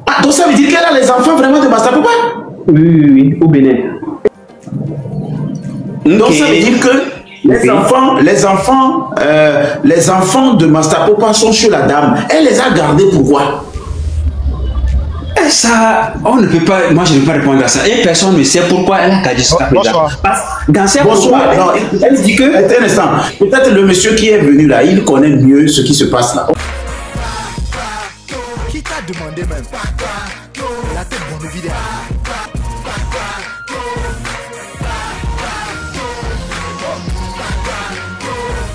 Ah, donc ça veut dire qu'elle a les enfants vraiment de Master Papa? Oui, au Bénin. Donc ça veut dire que les enfants de Master Papa sont chez la dame. Elle les a gardés pourquoi? Ça, on ne peut pas, moi je ne peux pas répondre à ça. Et personne ne sait pourquoi elle a gardé ça. Dans ces Bonsoir. Elle dit que, un instant, peut-être le monsieur qui est venu là, il connaît mieux ce qui se passe là. Qui t'a demandé même? La tête bonne vidéo.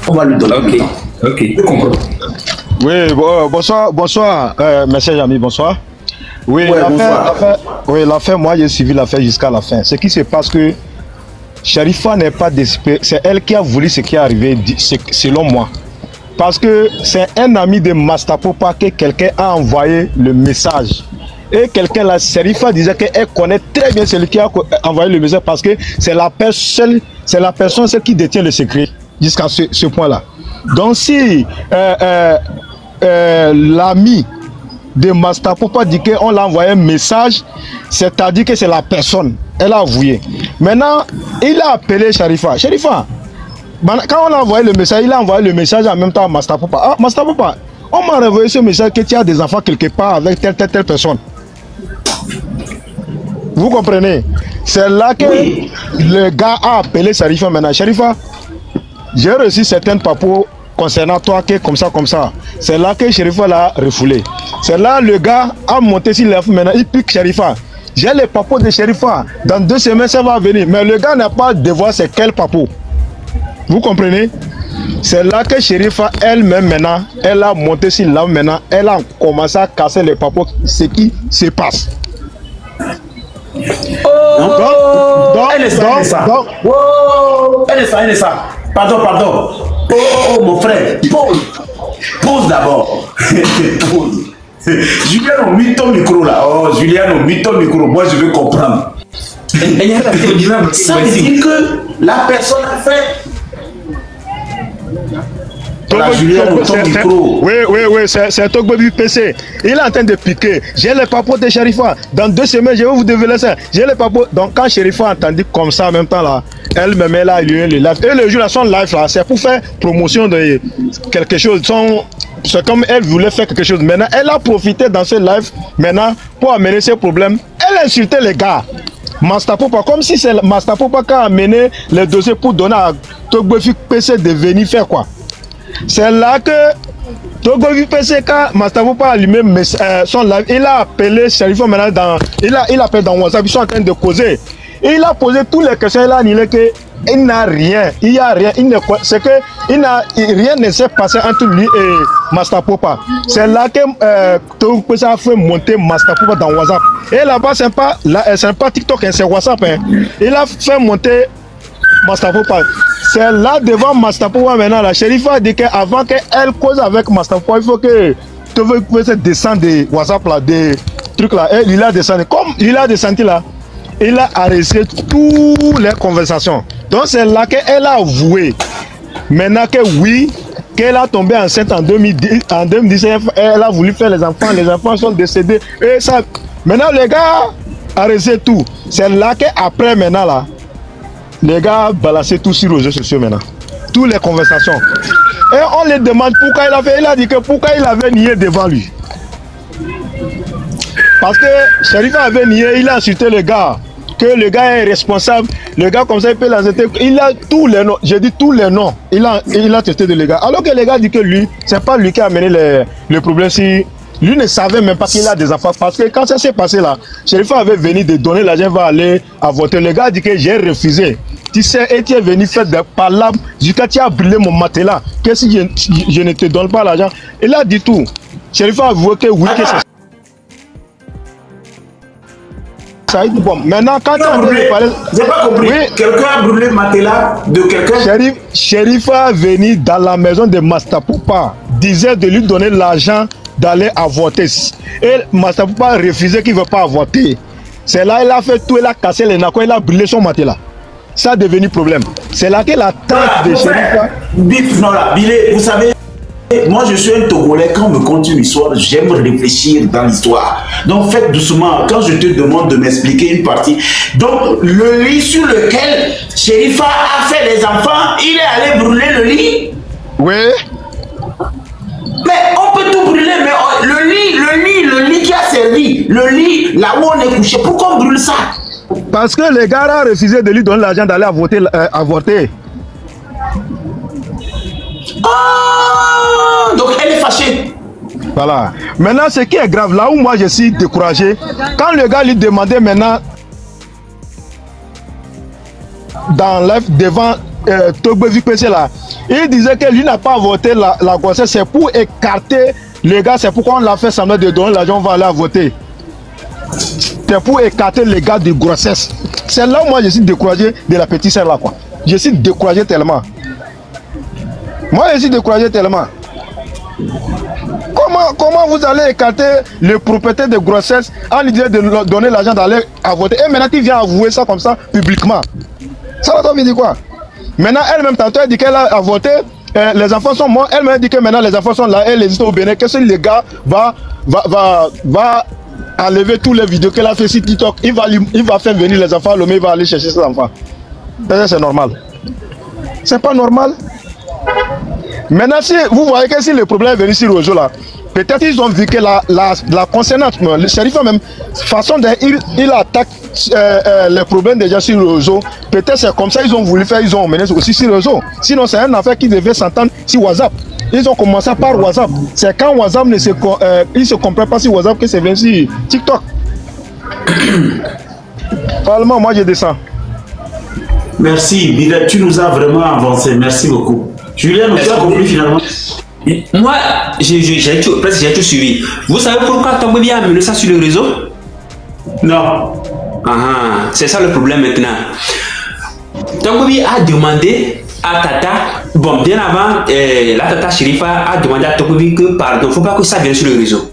On va lui donner. Ok. Oui, bonsoir, messieurs amis, bonsoir. Oui, ouais, l'affaire, moi j'ai suivi l'affaire jusqu'à la fin. Ce qui se passe que Sharifa n'est pas désespérée, c'est elle qui a voulu ce qui est arrivé, selon moi. Parce que c'est un ami de Master Papa que quelqu'un a envoyé le message. Et quelqu'un, la Sharifa disait qu'elle connaît très bien celui qui a envoyé le message parce que c'est la personne celle qui détient le secret jusqu'à ce point-là. Donc si l'ami de Master Papa dit qu'on l'a envoyé un message, c'est-à-dire que c'est la personne, elle a avoué. Maintenant, il a appelé Sharifa. Sharifa, quand on a envoyé le message, il a envoyé le message en même temps à Master Papa. Ah, Master Papa, on m'a renvoyé ce message que tu as des enfants quelque part avec telle personne. Vous comprenez? C'est là que le gars a appelé Sharifa maintenant. Sharifa, j'ai reçu certaines papos concernant toi, que comme ça. C'est là que Sharifa l'a refoulé. C'est là le gars a monté sur l'info maintenant, il pique Sharifa. J'ai les papos de Sharifa. Dans 2 semaines, ça va venir. Mais le gars n'a pas de voir c'est quel papo. Vous comprenez? C'est là que Sharifa elle-même maintenant, elle a monté sur l'info maintenant, elle a commencé à casser les papos, ce qui se passe. Elle est ça. Pardon. Oh, mon frère, pause d'abord. Julien, on met ton micro là. Oh, Julien, on met ton micro. Moi, je veux comprendre. Ça veut dire que la personne a fait. Oui, c'est Togbobi PC. Il est en train de piquer. J'ai les papos de Sharifa. Dans 2 semaines, je vais vous dévoiler ça. J'ai les papos. Donc, quand Sharifa a entendu comme ça en même temps là, elle me met là, le live. Et le jour là, son live là, c'est pour faire promotion de quelque chose. C'est comme elle voulait faire quelque chose. Maintenant, elle a profité dans ce live maintenant pour amener ses problèmes. Elle a insulté les gars. Master Papa, comme si c'est Master Papa qui a amené les dossiers pour donner à Togbobi PC de venir faire quoi. C'est là que Togbobi PC, quand Master Papa a allumé son live, il a appelé Sharifa maintenant il appelle dans WhatsApp, ils sont en train de causer. Il a posé toutes les questions, il a dit qu'il n'a rien, il n'y a rien, c'est que rien ne s'est passé entre lui et Master Papa. C'est là que Togbobi PC a fait monter Master Papa dans WhatsApp. Et là-bas, c'est pas TikTok, c'est WhatsApp. Hein. Il a fait monter Master Papa. C'est là devant Master Papa maintenant. La Sharifa a dit qu'avant qu'elle cause avec Master Papa, il faut que Togbobi puisse descendre de WhatsApp là, des trucs là. Et il a descendu. Comme il a descendu là, il a arrêté toutes les conversations. Donc c'est là qu'elle a avoué. Maintenant que oui, qu'elle a tombé enceinte en 2019, elle a voulu faire les enfants sont décédés. Et ça, maintenant les gars arrêté tout. C'est là qu'après maintenant là, les gars balançaient tout sur les réseaux sociaux maintenant. Toutes les conversations. Et on les demande pourquoi il a fait. Il a dit que pourquoi il avait nié devant lui. Parce que Sharifa avait nié, il a insulté le gars. Que le gars est responsable. Le gars comme ça, il peut l'insulter. Il a tous les noms. J'ai dit tous les noms. Il a testé de les gars. Alors que le gars dit que lui, c'est pas lui qui a amené le problème. Si lui ne savait même pas qu'il a des enfants. Parce que quand ça s'est passé là, Sharifa avait venu de donner l'argent, va aller à voter. Le gars dit que j'ai refusé. Tu sais, et tu es venu faire des palabres. Jusqu'à tu as brûlé mon matelas. Que si je ne te donne pas l'argent. Il a dit tout. Sharifa a avoué que oui, que c'est ça. Bon, maintenant, quand tu as brûlé, j'ai pas compris. Oui. Quelqu'un a brûlé matelas de quelqu'un. Sharifa est venu dans la maison de Master Papa, disait de lui donner l'argent d'aller avorter. Et Master Papa a refusé qu'il ne veut pas avorter. C'est là qu'il a fait tout, il a cassé les nacos, il a brûlé son matelas. Ça a devenu problème. C'est là que la tante de Sharifa. Bip, non là, Bilé, vous savez. Moi, je suis un Togolais. Quand on me conte une histoire, j'aime réfléchir dans l'histoire. Donc, faites doucement. Quand je te demande de m'expliquer une partie. Donc, le lit sur lequel Sherifa a fait les enfants, il est allé brûler le lit. Oui. Mais on peut tout brûler, mais le lit qui a servi, le lit là où on est couché, pourquoi on brûle ça? Parce que les gars ont refusé de lui donner l'argent d'aller avorter. Ah, donc elle est fâchée. Voilà. Maintenant, ce qui est grave, là où moi je suis découragé, quand le gars lui demandait maintenant, devant Togbe VPC là, il disait que lui n'a pas avorté la grossesse, c'est pour écarter les gars, c'est pourquoi on l'a fait semblant de donner l'argent, on va aller avorter. C'est pour écarter les gars de grossesse. C'est là où moi je suis découragé de la petite sœur là quoi. Je suis découragé tellement. Moi je suis découragé tellement. Comment vous allez écarter le propriétaire de grossesse en lui disant de donner l'argent d'aller avorter et maintenant tu viens avouer ça comme ça publiquement. Ça va t'en dire quoi? Maintenant elle-même tantôt elle dit qu'elle a avorté, les enfants sont morts, elle-même dit que maintenant les enfants sont là, elle hésite au Bénin, que ce le gars va enlever tous les vidéos qu'elle a fait sur TikTok, il va faire venir les enfants, l'homme il va aller chercher ses enfants. C'est normal. C'est pas normal. Maintenant, si vous voyez que si le problème est venu sur Rojo là, peut-être ils ont vu que la concernante, le shérif même, façon dont il attaque les problèmes déjà sur Rojo, peut-être c'est comme ça ils ont voulu faire, ils ont emmené aussi sur Rojo. Sinon, c'est une affaire qui devait s'entendre sur WhatsApp. Ils ont commencé par WhatsApp. C'est quand WhatsApp ne se comprend pas sur WhatsApp que c'est venu sur TikTok. Parlement, moi je descends. Merci, Bidet, tu nous as vraiment avancé. Merci beaucoup. Julien, tu as compris finalement? Moi, j'ai tout suivi. Vous savez pourquoi Togbe a amené ça sur le réseau? Non. C'est ça le problème maintenant. Togbe a demandé à Tata, bon, bien avant, la Tata Sherifa a demandé à Togbe que, pardon, il ne faut pas que ça vienne sur le réseau.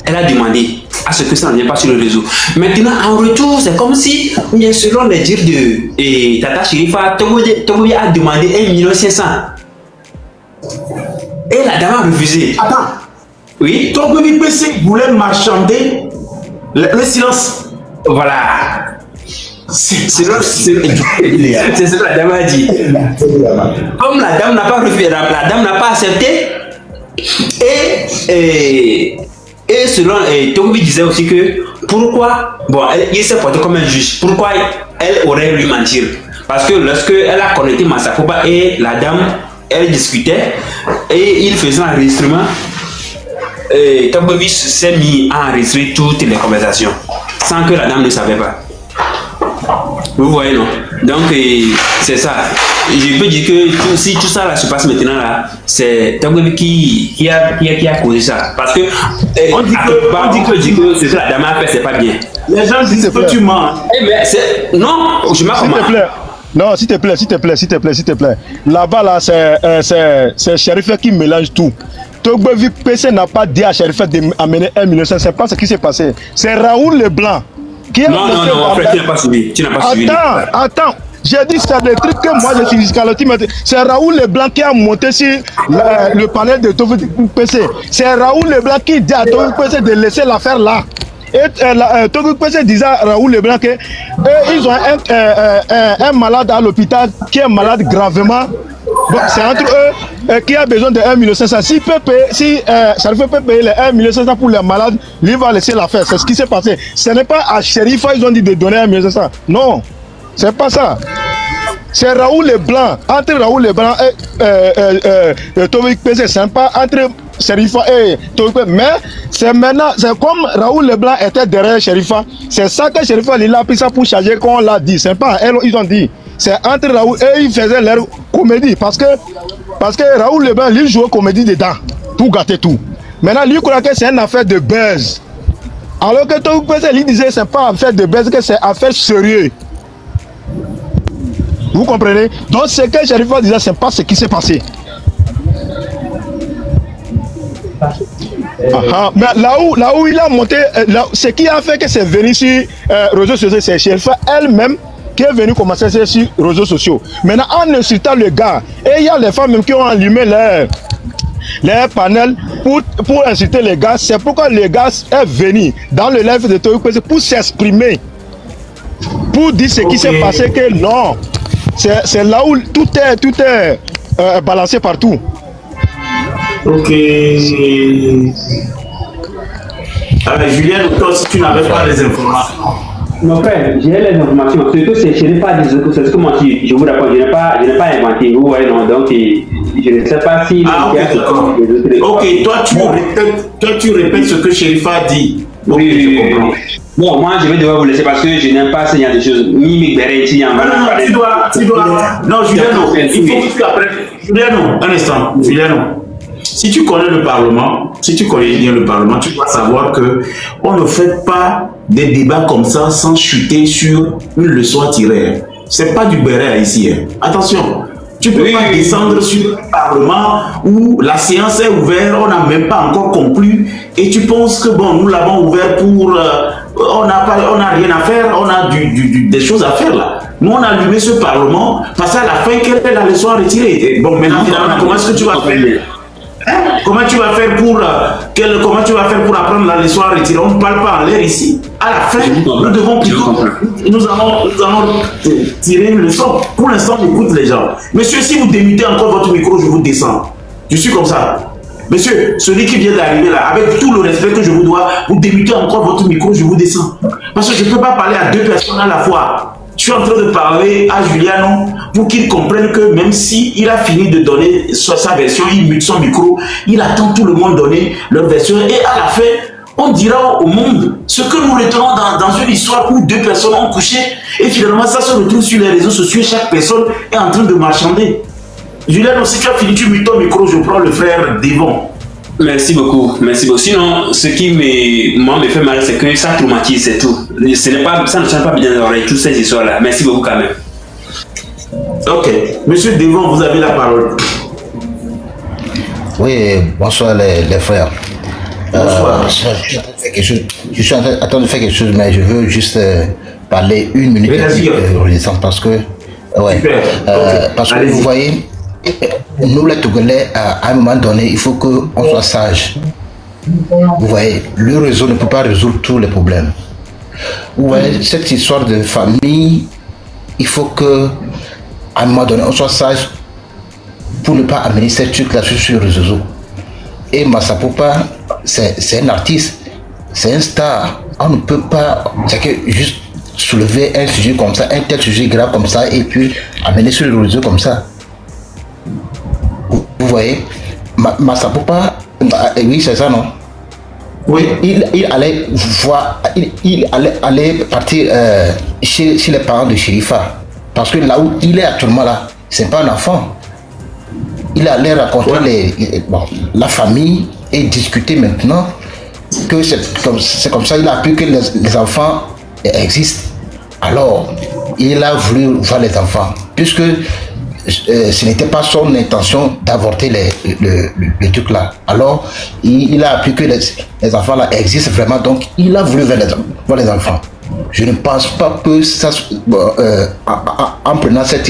Elle a demandé à ce que ça ne vienne pas sur le réseau. Maintenant, en retour, c'est comme si, selon les dires de Tata Sherifa, Togbe a demandé 1 500 000. Et la dame a refusé. Attends. Oui. Togbe VPC voulait marchander le silence. Voilà. C'est ce que la dame a dit. Comme la dame n'a pas refusé, la dame n'a pas accepté. Et selon Togbe disait aussi que pourquoi, bon, il s'est porté comme un juge, pourquoi elle aurait lui mentir? Parce que lorsque elle a connecté Massakoba et la dame, elle discutait et il faisait un enregistrement, Togbe s'est mis à enregistrer toutes les conversations sans que la dame ne savait pas. Vous voyez, non? Donc, c'est ça. Je peux dire que si tout ça là, se passe maintenant, là, c'est Togbe qui a causé ça. Parce que, on dit que c'est ça la dame a fait, c'est pas bien. Les gens disent que tu mens. Non, je m'en s'il te plaît. Non, s'il te plaît. Là-bas, là, c'est Sherifa qui mélange tout. Togbe VPC n'a pas dit à Sherifa d'amener 1 million, c'est pas ce qui s'est passé. C'est Raoul Leblanc. Non, en fait, tu n'as pas suivi. Attends. J'ai dit c'est des trucs que moi je suis jusqu'à l'autre. C'est Raoul Leblanc qui a monté sur le panel de Togbe VPC. C'est Raoul Leblanc qui dit à Togbe VPC de laisser l'affaire là. Et Togbe VPC disait à Raoul Leblanc qu'ils ont un malade à l'hôpital qui est malade gravement. Bon, c'est entre eux qui a besoin de 1 500 000. Si Sherifa peut payer les 1 500 000 pour les malades, lui va laisser l'affaire. C'est ce qui s'est passé. Ce n'est pas à Sherifa ils ont dit de donner 1 500 000. Non, c'est pas ça. C'est Raoul Leblanc. Entre Raoul Leblanc et Togbe VPC, c'est pas entre Sherifa et Togbe. Mais c'est maintenant, c'est comme Raoul Leblanc était derrière Sherifa. C'est ça que Sherifa il a pris ça pour charger quand on l'a dit. C'est pas elle, ils ont dit. C'est entre Raoul et ils faisaient leur comédie parce que Raoul Leblanc lui jouait comédie dedans pour gâter tout. Maintenant lui croit que c'est une affaire de buzz. Alors que Togbe lui disait c'est pas affaire de buzz, que c'est affaire sérieuse. Vous comprenez? Donc ce que Sherifa disait c'est pas ce qui s'est passé. Mais là où il a monté, ce qui a fait que c'est venu sur réseaux sociaux, c'est Sherifa elle-même qui est venu commencer sur les réseaux sociaux. Maintenant, en insultant le gars, et il y a les femmes même qui ont allumé les panels pour inciter les gars. C'est pourquoi les gars est venu dans le live de Toyo pour s'exprimer, pour dire ce qui s'est passé, que non, c'est là où tout est balancé partout. Ok. Alors, Julien, toi, si tu n'avais pas les informations. Mon frère, j'ai les informations. Surtout, je n'ai pas dit c'est ce que moi je vous raconte. Je n'ai pas inventé. Vous voyez, non. Donc, je ne sais pas si. Ah, ok, d'accord. Ok, toi, tu répètes ce que Sherifa a dit. Oui, je comprends. Bon, moi, je vais devoir vous laisser parce que je n'aime pas ce genre de choses. Non, Julien, non. Il faut que tu apprennes. Julien, non. Un instant. Julien, non. Si tu connais le Parlement, si tu connais bien le Parlement, tu dois savoir que on ne fait pas des débats comme ça sans chuter sur une leçon à tirer. C'est pas du béret ici. Hein. Attention, tu peux pas descendre sur le Parlement où la séance est ouverte, on n'a même pas encore conclu et tu penses que bon, nous l'avons ouvert pour, on n'a rien à faire, on a des choses à faire là. Nous on a allumé ce Parlement parce qu'à la fin, quelle est la leçon à retirer? Bon, maintenant, comment est-ce que tu vas faire? Hein? Comment tu vas faire pour apprendre la leçon à retirer? On ne parle pas en l'air ici. À la fin, nous devons plutôt, nous allons tirer une leçon. Pour l'instant, j'écoute les gens. Monsieur, si vous démutez encore votre micro, je vous descends. Je suis comme ça. Monsieur, celui qui vient d'arriver là, avec tout le respect que je vous dois, vous démutez encore votre micro, je vous descends. Parce que je ne peux pas parler à deux personnes à la fois. Je suis en train de parler à Juliano pour qu'il comprenne que même s'il a fini de donner sa version, il mute son micro, il attend tout le monde donner leur version et à la fin, on dira au monde ce que nous retenons dans une histoire où deux personnes ont couché et finalement ça se retrouve sur les réseaux sociaux et chaque personne est en train de marchander. Juliano, si tu as fini, tu mutes ton micro, je prends le frère Devon. Merci beaucoup, merci beaucoup. Sinon, ce qui me fait mal, c'est que ça traumatise, c'est tout. Ça ne tient pas bien dans l'oreille, toutes ces histoires-là. Merci beaucoup quand même. Ok. Monsieur Devon, vous avez la parole. Oui, bonsoir les frères. Bonsoir. Je suis en train de faire quelque chose, mais je veux juste parler une minute parce que... Ouais. Parce que vous voyez... Nous les Togolais, à un moment donné, il faut qu'on soit sage. Vous voyez, le réseau ne peut pas résoudre tous les problèmes. Vous voyez, cette histoire de famille, il faut que, à un moment donné, on soit sage pour ne pas amener cette truc-là sur le réseau. Et Massa Poupa, c'est un artiste, c'est un star. On ne peut pas, c'est que juste soulever un sujet comme ça, un tel sujet grave comme ça, et puis amener sur le réseau comme ça. Vous voyez, Massa Poupa, oui c'est ça non? Oui. Il allait voir, il allait partir chez les parents de Sherifa. Parce que là où il est actuellement là, c'est pas un enfant. Il allait raconter la famille et discuter maintenant que c'est comme ça, il a appris que les enfants existent. Alors, il a voulu voir les enfants, puisque ce n'était pas son intention d'avorter le truc là. Alors, il a appris que les enfants là existent vraiment, donc il a voulu voir les enfants. Je ne pense pas que ça, en prenant cette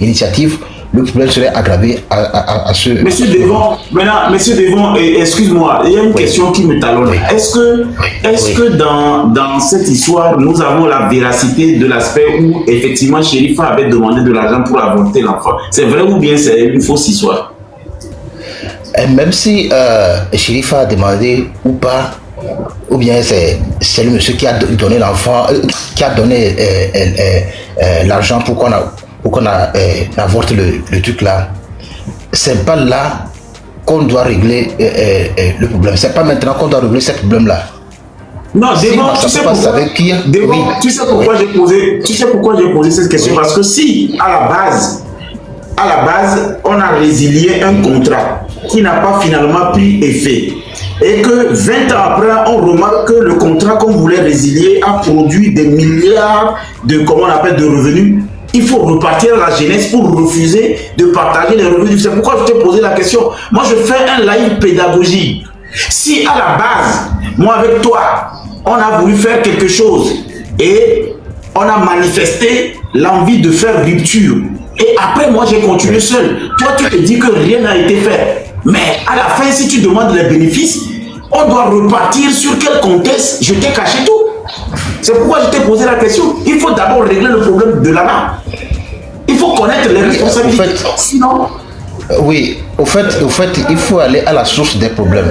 initiative, le problème serait aggravé à ce... Monsieur Devon, maintenant, Monsieur Devon, excuse-moi, il y a une question qui me talonne. Est-ce que dans cette histoire, nous avons la véracité de l'aspect où, effectivement, Sherifa avait demandé de l'argent pour avorter l'enfant? C'est vrai ou bien c'est une fausse histoire? Même si Sherifa a demandé ou pas, ou bien c'est le monsieur qui a donné l'enfant, qui a donné l'argent pour qu'on avorte le truc là, c'est pas là qu'on doit régler le problème. C'est pas maintenant qu'on doit régler ce problème là. Non, Devon, tu sais pourquoi j'ai posé cette question? Parce que si à la base on a résilié un contrat qui n'a pas finalement pris effet et que 20 ans après on remarque que le contrat qu'on voulait résilier a produit des milliards de, comment on appelle, de revenus, il faut repartir à la jeunesse pour refuser de partager les revenus. C'est pourquoi je t'ai posé la question. Moi je fais un live pédagogique. Si à la base, moi avec toi, on a voulu faire quelque chose et on a manifesté l'envie de faire rupture. Et après, moi, j'ai continué seul. Toi, tu te dis que rien n'a été fait. Mais à la fin, si tu demandes les bénéfices, on doit repartir sur quel contexte je t'ai caché tout. C'est pourquoi je t'ai posé la question. Il faut d'abord régler le problème de là-bas. Il faut connaître les responsabilités. Sinon... Oui, au fait, il faut aller à la source des problèmes.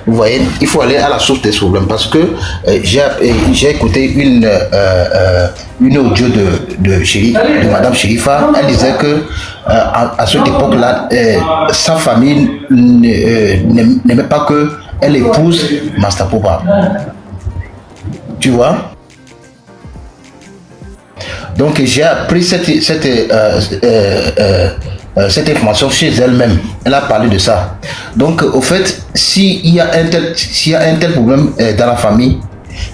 Vous voyez, il faut aller à la source des problèmes parce que j'ai écouté une audio de Madame Chérifa. Elle disait que à cette époque-là, sa famille n'aimait pas que elle épouse Master Popa. Tu vois? Donc j'ai appris cette information chez elle-même. Elle a parlé de ça. Donc, au fait, s'il y a un tel problème dans la famille,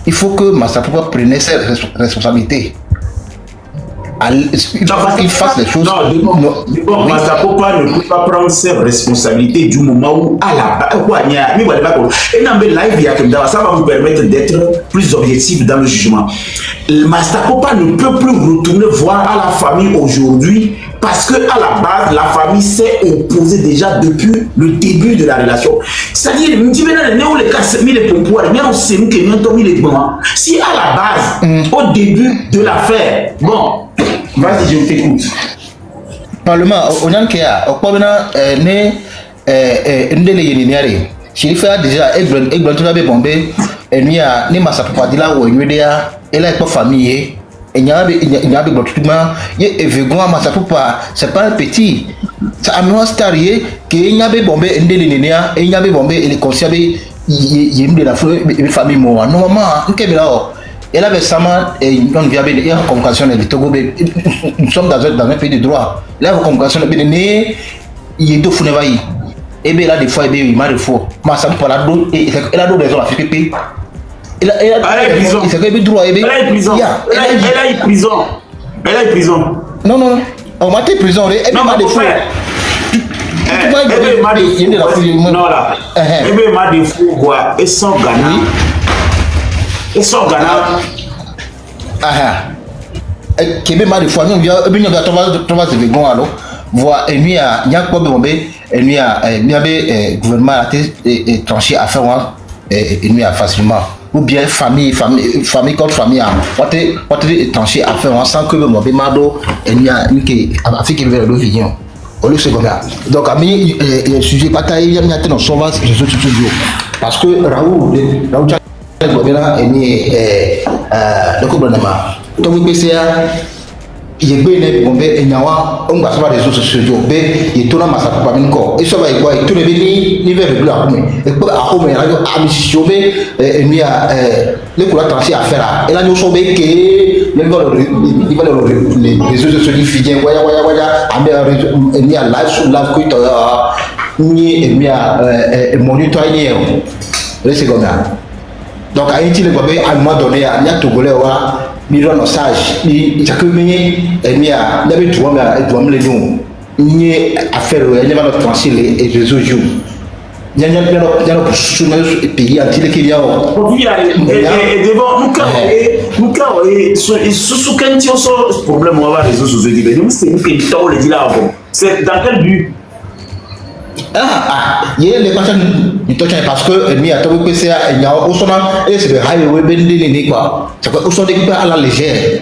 il faut que Master Popa prenne ses responsabilités. Il fasse les choses. Non, Master Popa ne peut pas prendre ses responsabilités du moment où à la base. Ça va vous permettre d'être plus objectif dans le jugement. Master Popa ne peut plus retourner voir à la famille aujourd'hui parce que à la base, la famille s'est opposée déjà depuis le début de la relation. C'est-à-dire, si à la base, au début de l'affaire, bon, vas-y, je t'écoute. Parlement, on a Chérifa déjà bombé et nous a ni Master Popa dit là où elle a pas famille et il y a Master Popa c'est pas un petit ça a moins starié que il y a bombé et il y a bombé et les conscients il y a de la famille moi normalement elle avait sama et on vient de la convocation de Togo. Nous sommes dans un pays de droit. La convocation de né il est deux fois et bien là des fois il m'a des fois mais ça me parle elle a d'autres raisons à faire pipi elle a prison elle a prison non on m'a dit prison et m'a des fois non là et bien m'a des fois quoi et sans Ghana Québec m'a des fois nous vient Thomas de Végon alors voir et lui a n'y a pas bombé et lui a gouvernement a été tranché à faire et lui a facilement ou bien famille contre famille on a tranché à faire sans que bombé mado et lui a qui Afrique vers le vision au lieu c'est comme ça donc à mi sujet bataille il y a mis dans son vase je suis studio parce que Raoul et ni le gouvernement donc il est bien bombé et nyawa on va sur les réseaux sociaux bé il tourne Master Popa minko et ça va quoi il tourne ni vers le là et pour à home radio ambition et mi a le courant tranché à faire et là nous sommes que il va les réseaux sociaux diffusent waya et mi a live sur live que ni et mi a monitoring c'est comme ça donc à Haïti le bébé à un moment donné à Nia Togolais wa mi rend sage mi chaque et mi a n'avait trois mais les noms ni affaire il va notre trancher les réseaux sociaux il y a pour soutenir le pays anti qu'il y a et devant nous quand sous quel problème on va réseaux sociaux c'est une question on le dit là c'est dans quel but il y a les personnes du touch parce que il y a tout que c'est il y a au son et c'est le highway bendé quoi c'est quoi au son d'équipe à la légère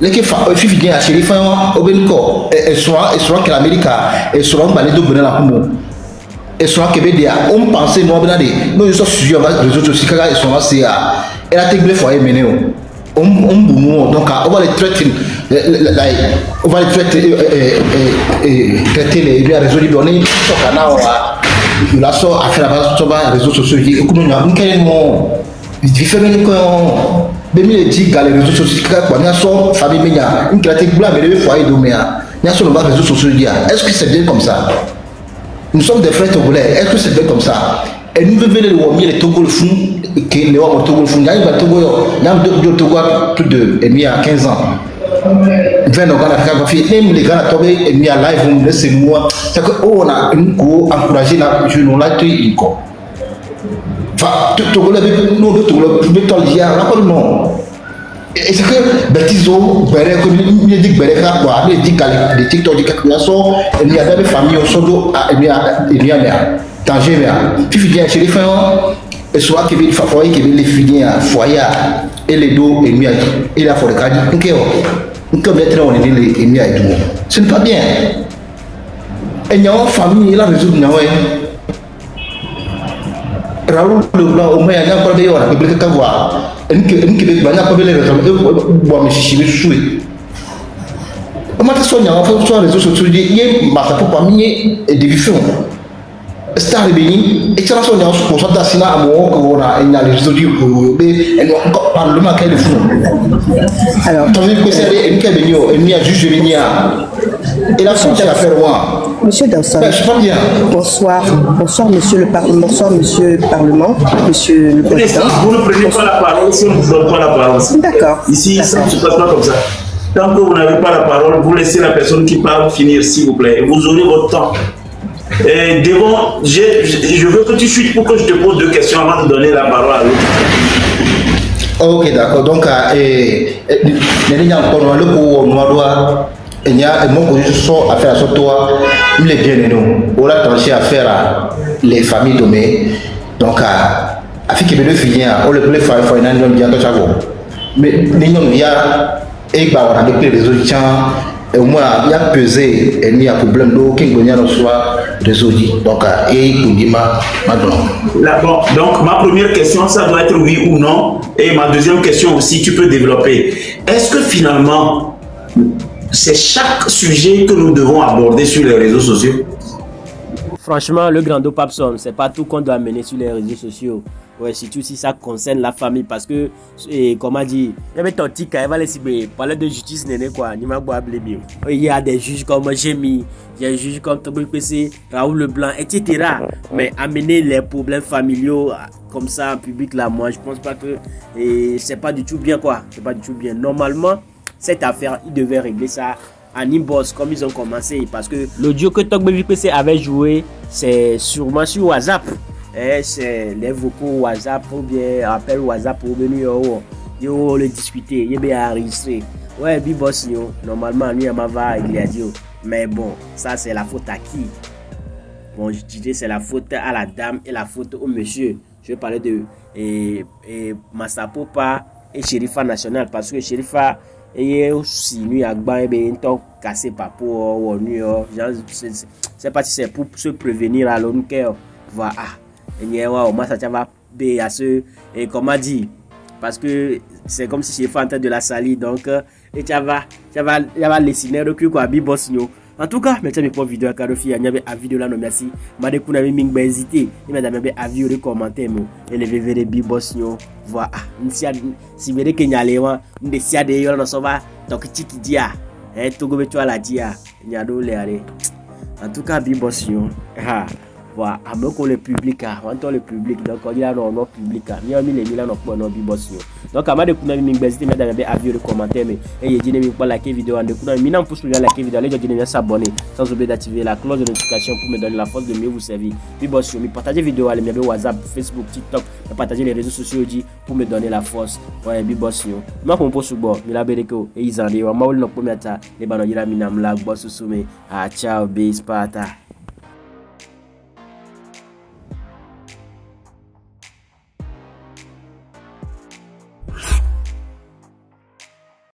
les qui vient à Chérifa au Benco et soit que l'Amérique et soit balé de bonne la combo et soit que bédia on pensait moi benade nous sommes sur les réseaux sociaux et soit c'est elle a été foyer mené on donc on va les traiter on va les traiter traiter les réseaux libres on est sur canal la sort à faire la sur les réseaux sociaux et comme on a un carrément différent quand les dit les réseaux sociaux quoi il y a son famille mais il y a une critique blanc mais le foyer doméa il y a sur les réseaux sociaux est-ce que c'est bien comme ça nous sommes des frères togolais est-ce que c'est bien comme ça et nous devons les voir les Togo le fond que les voir Togo le fond il y a un Togo il y a deux Togo plus de il y a 15 ans 20 ans même les gars tombé et mis à live on laisse moi c'est que on a une co encourager la jeune là tu une co enfin Togo le nous Togo le métal dia là pas non Et c'est que bêtiso béré que ni dit béré là quoi ni dit calé de TikTok dit quelque chose il y a des familles au sodo il y a danger mais tu viens chez les femmes et soit que il faut que les filles à foyer et les dos et mieux il a fallu cadre OK mettre on est les mieux et tout ce n'est pas bien et il y a une famille là résoudre na ouais Raoul le blanc au moins il y a pas de yora que peut voir une banyak pas les raisons bon mais si je suis on m'a soigné en fait sur les réseaux sociaux il y a ma pour pas mini et des visions star bini et ça sont dans ce pourcentage d'assina à moi qu'on a une réseaux sociaux et on encore parlement qu'elle fou alors tandis que c'est une cabinio et ni à juge venir et la frontière à faire moi Monsieur Dawson. Bonsoir. Bonsoir, monsieur le Parlement. Bonsoir, monsieur le Parlement. Monsieur le Président. Vous ne prenez pas la parole si on ne vous donne pas la parole. D'accord. Ici, ça ne se passe pas comme ça. Tant que vous n'avez pas la parole, vous laissez la personne qui parle finir, s'il vous plaît. Et vous aurez votre temps. Et devant, je veux que tu chutes pour que je te pose 2 questions avant de donner la parole à l'autre. Ok, d'accord. Donc, il y a un mot que je sors à faire sur toi, il est bien nous. On a tendance à faire les familles dommées. Donc, afin que les filles, on le peut faire un an bien de chaque mais il y a avec les réseaux et au moins il y a pesé et il y a problème d'eau qui est soit résolu. Donc, donc, ma première question, ça doit être oui ou non. Et ma deuxième question aussi, tu peux développer. Est-ce que finalement, c'est chaque sujet que nous devons aborder sur les réseaux sociaux? Franchement, le grand Papson, c'est pas tout qu'on doit mener sur les réseaux sociaux. Ouais, surtout si ça concerne la famille, parce que, comment dire, il y avait ton tic, il va laisser parler de justice, quoi, il y a des juges comme Jémi, il y a des juges comme Togo PC, Raoul Leblanc, etc. Mais amener les problèmes familiaux comme ça en public, là, moi, je pense pas que c'est pas du tout bien, quoi. C'est pas du tout bien. Normalement, cette affaire, ils devaient régler ça en inbox comme ils ont commencé, parce que l'audio que Togbe PC avait joué, c'est sûrement sur WhatsApp. C'est les vocaux WhatsApp ou bien appel WhatsApp pour venir yo le discuter, il est bien enregistré. Ouais, Bibos, normalement, lui, il a dit, mais bon, ça c'est la faute à qui? Bon, je disais c'est la faute à la dame et la faute au monsieur. Je parlais de Massapopa et Sherifa National, parce que Sherifa et aussi nous a ben temps cassé par pour c'est pas si c'est pour se prévenir à l'homme va et moi ça va be à ce et comment dire, parce que c'est comme si j'ai fait en tête de la salie, donc et tu vas laisser recul quoi bibos nous. En tout cas, mettez mes propres vidéos à Karofi, il y avait un vidéo là, non merci. Madame Kounami Ming hésité, il m'a mis un vidéo commentaire, et les VVD bibos nous voilà. Si vous voulez qu'il y a les gens, nous sommes des gens qui va donc qui dit ah, tout le monde la dit ah, il y a d'autres les. En tout cas, bibos nous voilà, à me le public, on le public, donc on dit là non public, il y a mis les là non pour non bibos nous. Donc à Madame Kounami Ming hésité, mais dans un vidéo commentaire, mais et il dit ne pas liker vidéo en découvert, mais non pour se liker vidéo, les gens disent s'abonner, sans oublier d'activer la cloche de notification pour me donner la force de mieux vous servir. Bibos nous, partagez vidéo, allez me WhatsApp, Facebook, TikTok, partager les réseaux sociaux pour me donner la force. Ouais, bibos nous. Moi pour me poser bon, il a bereko et ils en disent, moi le premier tas, les banons il a mis nam la boss soumet. Ah ciao, bis pata.